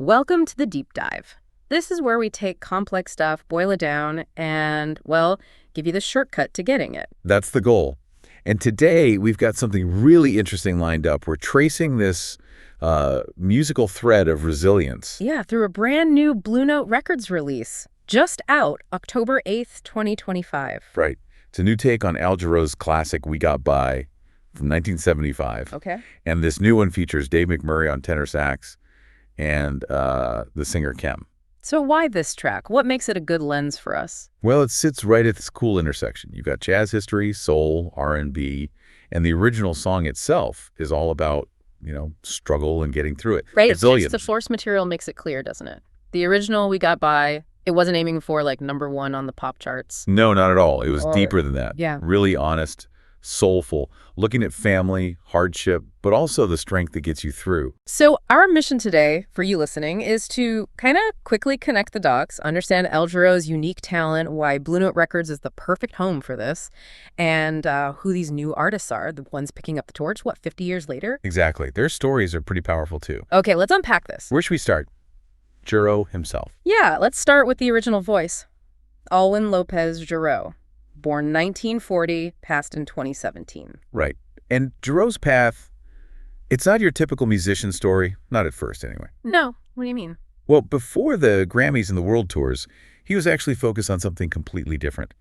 Welcome to the Deep Dive. This is where we take complex stuff, boil it down, and, well, give you the shortcut to getting it. That's the goal. And today, we've got something really interesting lined up. We're tracing this musical thread of resilience. Yeah, through a brand new Blue Note Records release, just out October 8th, 2025. Right. It's a new take on Al Jarreau's classic We Got By from 1975. Okay. And this new one features Dave McMurray on tenor sax and the singer Kem. So why this track? What makes it a good lens for us? Well, it sits right at this cool intersection. You've got jazz history, soul, R&B, and the original song itself is all about, struggle and getting through it. Right. Resilience. The source material makes it clear, doesn't it? The original We Got By, it wasn't aiming for #1 on the pop charts. No, not at all. It was deeper than that. Yeah. Really honest, soulful, looking at family, hardship, but also the strength that gets you through. So our mission today, for you listening, is to kind of quickly connect the dots, understand Al Jarreau's unique talent, why Blue Note Records is the perfect home for this, and who these new artists are, the ones picking up the torch, 50 years later? Exactly. Their stories are pretty powerful, too. Okay, let's unpack this. Where should we start? Jarreau himself. Yeah, let's start with the original voice. Alwyn Lopez Jarreau, born 1940, passed in 2017. Right. And Jarreau's path, it's not your typical musician story, not at first anyway. No, what do you mean? Well, before the Grammys and the world tours, he was actually focused on something completely different.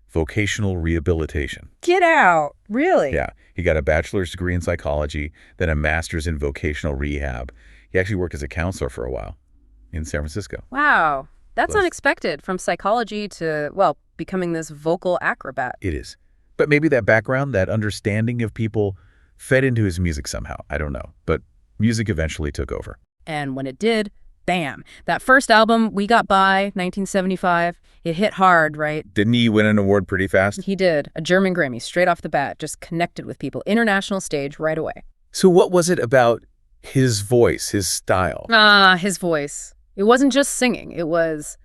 Vocational rehabilitation. Get out. Really? Yeah. He got a bachelor's degree in psychology, then a master's in vocational rehab. He actually worked as a counselor for a while in San Francisco. Wow. That's Close. unexpected, from psychology to, becoming this vocal acrobat. It is. But maybe that background, that understanding of people fed into his music somehow. I don't know. But music eventually took over. And when it did, bam. That first album, We Got By, 1975, it hit hard, right? Didn't he win an award pretty fast? He did. A German Grammy, straight off the bat, just connected with people. International stage right away. So what was it about his voice, his style? His voice. It wasn't just singing. It was,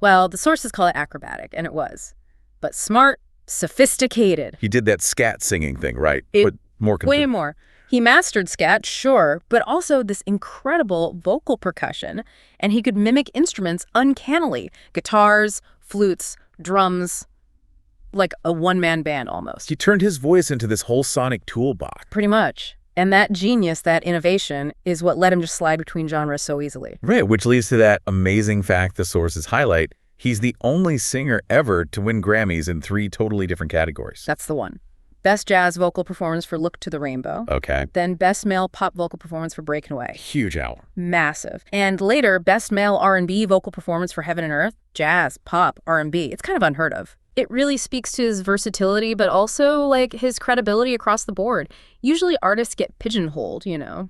the sources call it acrobatic, and it was. But smart, sophisticated. He did that scat singing thing, right? It- But more Way more. He mastered scat, sure, but also this incredible vocal percussion, and he could mimic instruments uncannily. Guitars, flutes, drums, like a one-man band almost. He turned his voice into this whole sonic toolbox. Pretty much. And that genius, that innovation, is what let him just slide between genres so easily. Right, which leads to that amazing fact the sources highlight. He's the only singer ever to win Grammys in 3 totally different categories. That's the one. Best Jazz Vocal Performance for Look to the Rainbow. Okay. Then Best Male Pop Vocal Performance for Breaking Away. Huge album. Massive. And later, Best Male R&B Vocal Performance for Heaven and Earth. Jazz, pop, R&B. It's kind of unheard of. It really speaks to his versatility, but also, his credibility across the board. Usually artists get pigeonholed,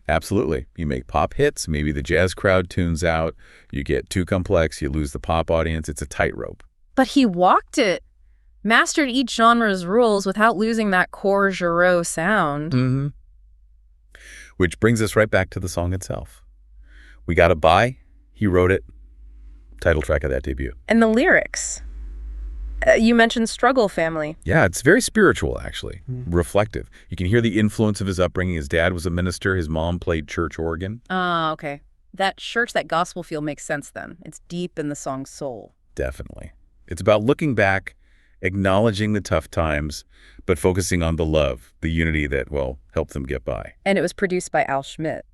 Absolutely. You make pop hits, maybe the jazz crowd tunes out, you get too complex, you lose the pop audience. It's a tightrope. But he walked it. Mastered each genre's rules without losing that core Jarreau sound. Mm-hmm. Which brings us right back to the song itself. We Gotta Buy, he wrote it, title track of that debut. And the lyrics. You mentioned struggle family. Yeah, it's very spiritual, actually, reflective. You can hear the influence of his upbringing. His dad was a minister. His mom played church organ. Okay. That church, that gospel feel makes sense then. It's deep in the song's soul. Definitely. It's about looking back, acknowledging the tough times, but focusing on the love, the unity that, helped them get by. And it was produced by Al Schmidt,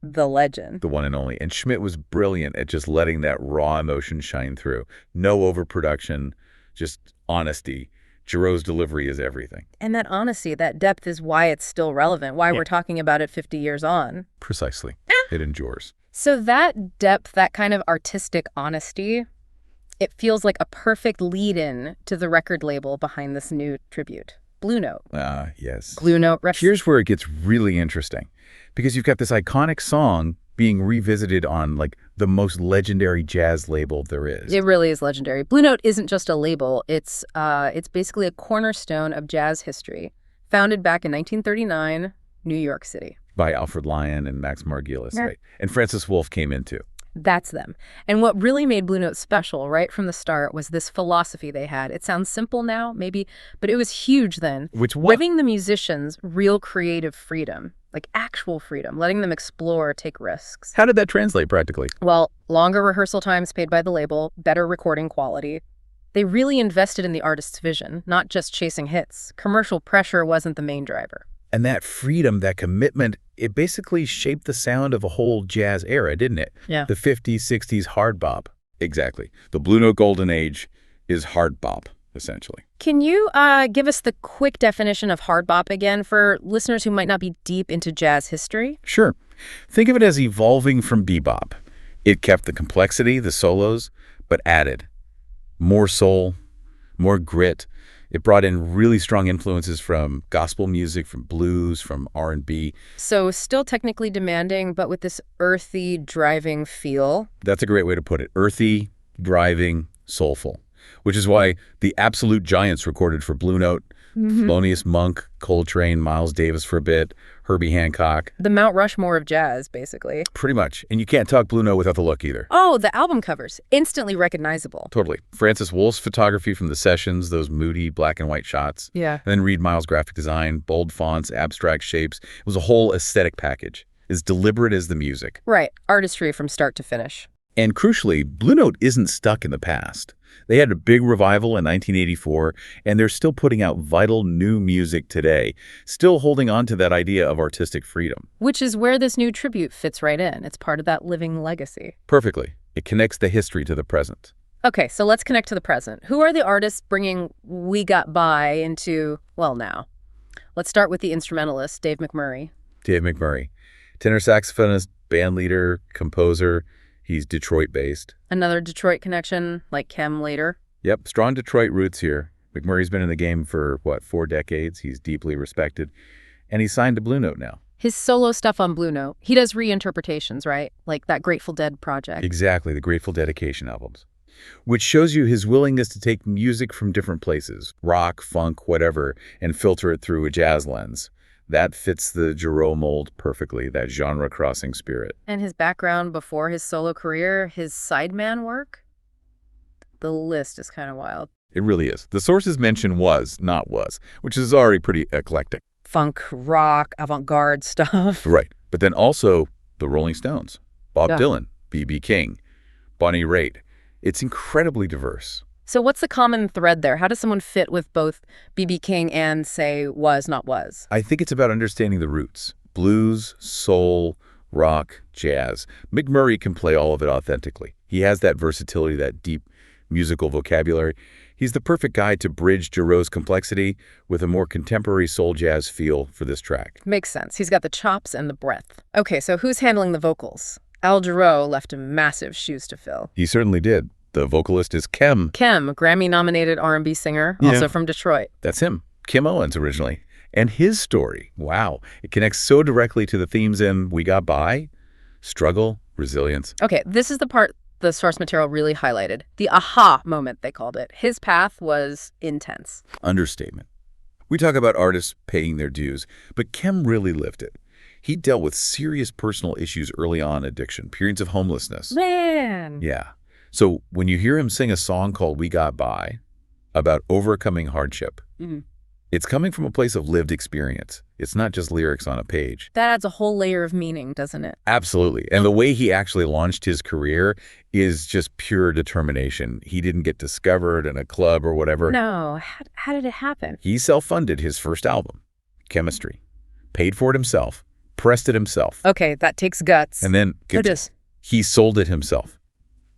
the legend. The one and only. And Schmidt was brilliant at just letting that raw emotion shine through. No overproduction, just honesty. Jarreau's delivery is everything. And that honesty, that depth is why it's still relevant, why we're talking about it 50 years on. Precisely. It endures. So that depth, that kind of artistic honesty, it feels like a perfect lead-in to the record label behind this new tribute, Blue Note. Yes. Blue Note Records. Here's where it gets really interesting, because you've got this iconic song being revisited on the most legendary jazz label there is. It really is legendary. Blue Note isn't just a label. It's basically a cornerstone of jazz history, founded back in 1939, New York City. By Alfred Lyon and Max Margulies, Yeah. right? And Francis Wolff came in too. That's them. And what really made Blue Note special right from the start was this philosophy they had. It sounds simple now, maybe, but it was huge then. Which one? Giving the musicians real creative freedom. like actual freedom, letting them explore, take risks. How did that translate practically? Well, longer rehearsal times paid by the label, better recording quality. They really invested in the artist's vision, not just chasing hits. Commercial pressure wasn't the main driver. And that freedom, that commitment, it basically shaped the sound of a whole jazz era, didn't it? Yeah. The 50s, 60s hard bop. Exactly. The Blue Note Golden Age is hard bop, essentially. Can you give us the quick definition of hard bop again for listeners who might not be deep into jazz history? Sure. Think of it as evolving from bebop. It kept the complexity, the solos, but added more soul, more grit. It brought in really strong influences from gospel music, from blues, from R&B. So still technically demanding, but with this earthy, driving feel. That's a great way to put it. Earthy, driving, soulful. Which is why the absolute giants recorded for Blue Note, Thelonious Monk, Coltrane, Miles Davis for a bit, Herbie Hancock. The Mount Rushmore of jazz, basically. Pretty much. And you can't talk Blue Note without the look either. Oh, the album covers. Instantly recognizable. Totally. Francis Wolf's photography from the sessions, those moody black and white shots. Yeah. And then Reed Miles' graphic design, bold fonts, abstract shapes. It was a whole aesthetic package, as deliberate as the music. Right. Artistry from start to finish. And crucially, Blue Note isn't stuck in the past. They had a big revival in 1984, and they're still putting out vital new music today, still holding on to that idea of artistic freedom. Which is where this new tribute fits right in. It's part of that living legacy. Perfectly. It connects the history to the present. Okay, so let's connect to the present. Who are the artists bringing We Got By into, well, now? Let's start with the instrumentalist, Dave McMurray. Dave McMurray, tenor saxophonist, band leader, composer. He's Detroit-based. Another Detroit connection, like Kem later. Yep, strong Detroit roots here. McMurray's been in the game for, 4 decades. He's deeply respected. And he's signed to Blue Note now. His solo stuff on Blue Note, he does reinterpretations, right? Like that Grateful Dead project. Exactly, the Grateful Dedication albums. Which shows you his willingness to take music from different places, rock, funk, whatever, and filter it through a jazz lens. That fits the Jarreau mold perfectly, that genre-crossing spirit. And his background before his solo career, his sideman work? The list is kind of wild. It really is. The sources mention was, not was, which is already pretty eclectic. Funk, rock, avant-garde stuff. Right. But then also the Rolling Stones, Bob Yeah. Dylan, B.B. King, Bonnie Raitt. It's incredibly diverse. So what's the common thread there? How does someone fit with both B.B. King and, say, was, not was? I think it's about understanding the roots. Blues, soul, rock, jazz. McMurray can play all of it authentically. He has that versatility, that deep musical vocabulary. He's the perfect guy to bridge Jarreau's complexity with a more contemporary soul jazz feel for this track. Makes sense. He's got the chops and the breadth. Okay, so who's handling the vocals? Al Jarreau left him massive shoes to fill. He certainly did. The vocalist is Kem. Kem, Grammy-nominated R&B singer, Yeah. also from Detroit. That's him. Kim Owens originally. And his story, wow, it connects so directly to the themes in We Got By, struggle, resilience. Okay, this is the part the source material really highlighted. The aha moment, they called it. His path was intense. Understatement. We talk about artists paying their dues, but Kem really lived it. He dealt with serious personal issues early on, addiction, periods of homelessness. Man! Yeah. So when you hear him sing a song called We Got By about overcoming hardship, it's coming from a place of lived experience. It's not just lyrics on a page. That adds a whole layer of meaning, doesn't it? Absolutely. And the way he actually launched his career is just pure determination. He didn't get discovered in a club or whatever. No. How did it happen? He self-funded his first album, Chemistry, paid for it himself, pressed it himself. Okay, that takes guts. And then he sold it himself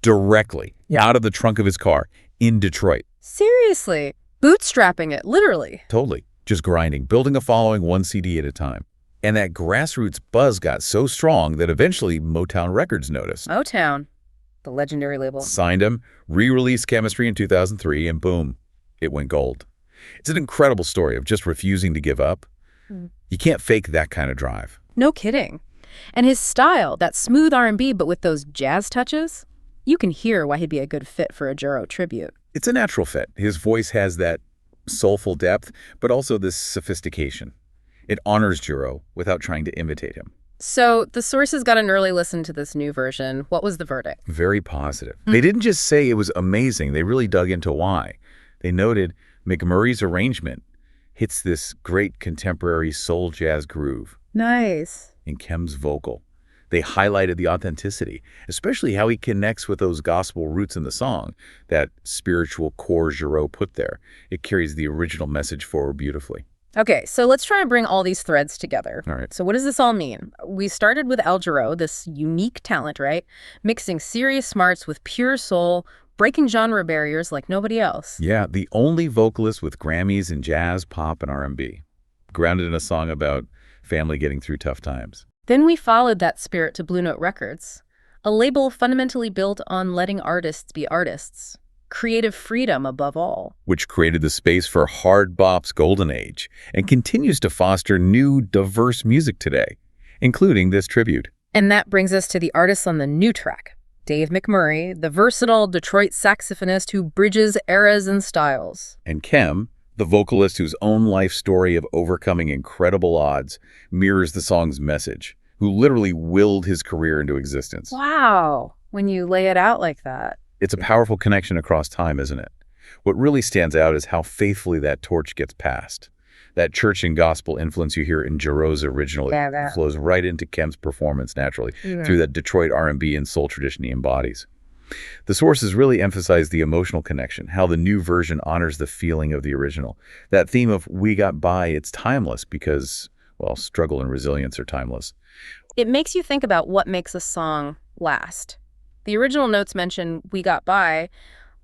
directly out of the trunk of his car in Detroit. Seriously? Bootstrapping it, literally. Totally. Just grinding, building a following one CD at a time. And that grassroots buzz got so strong that eventually Motown Records noticed. Motown, the legendary label. Signed him, re-released Chemistry in 2003, and boom, it went gold. It's an incredible story of just refusing to give up. You can't fake that kind of drive. No kidding. And his style, that smooth R&B but with those jazz touches, you can hear why he'd be a good fit for a Jarreau tribute. It's a natural fit. His voice has that soulful depth, but also this sophistication. It honors Jarreau without trying to imitate him. So the sources got an early listen to this new version. What was the verdict? Very positive. They didn't just say it was amazing. They really dug into why. They noted McMurray's arrangement hits this great contemporary soul jazz groove. Nice. in Kem's vocal. They highlighted the authenticity, especially how he connects with those gospel roots in the song, that spiritual core Jarreau put there. It carries the original message forward beautifully. Okay, so let's try and bring all these threads together. All right. So what does this all mean? We started with Jarreau, this unique talent, right? Mixing serious smarts with pure soul, breaking genre barriers like nobody else. Yeah, the only vocalist with Grammys in jazz, pop, and R&B, grounded in a song about family getting through tough times. Then we followed that spirit to Blue Note Records, a label fundamentally built on letting artists be artists. Creative freedom above all. Which created the space for hard bop's golden age and continues to foster new, diverse music today, including this tribute. And that brings us to the artist on the new track, Dave McMurray, the versatile Detroit saxophonist who bridges eras and styles. And Kem, the vocalist whose own life story of overcoming incredible odds mirrors the song's message, who literally willed his career into existence. Wow, when you lay it out like that. It's a powerful connection across time, isn't it? What really stands out is how faithfully that torch gets passed. That church and gospel influence you hear in Jarreau's original flows right into Kem's performance naturally through that Detroit R&B and soul tradition he embodies. The sources really emphasize the emotional connection, how the new version honors the feeling of the original. That theme of "we got by," it's timeless because, well, struggle and resilience are timeless. It makes you think about what makes a song last. The original notes mention "we got by"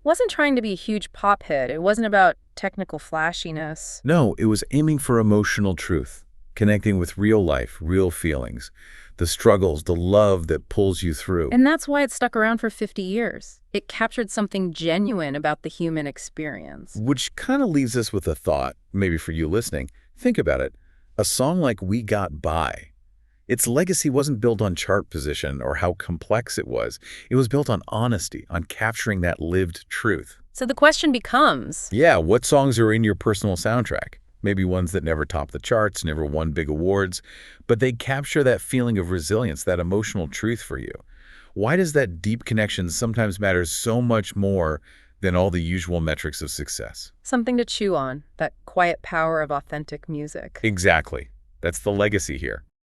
wasn't trying to be a huge pop hit. It wasn't about technical flashiness. No, it was aiming for emotional truth, connecting with real life, real feelings, the struggles, the love that pulls you through. And that's why it stuck around for 50 years. It captured something genuine about the human experience. Which kind of leaves us with a thought, maybe for you listening. Think about it. A song like "We Got By," its legacy wasn't built on chart position or how complex it was. It was built on honesty, on capturing that lived truth. So the question becomes, Yeah, what songs are in your personal soundtrack? Maybe ones that never topped the charts, never won big awards, but they capture that feeling of resilience, that emotional truth for you. Why does that deep connection sometimes matter so much more than all the usual metrics of success? something to chew on, that quiet power of authentic music. Exactly. That's the legacy here.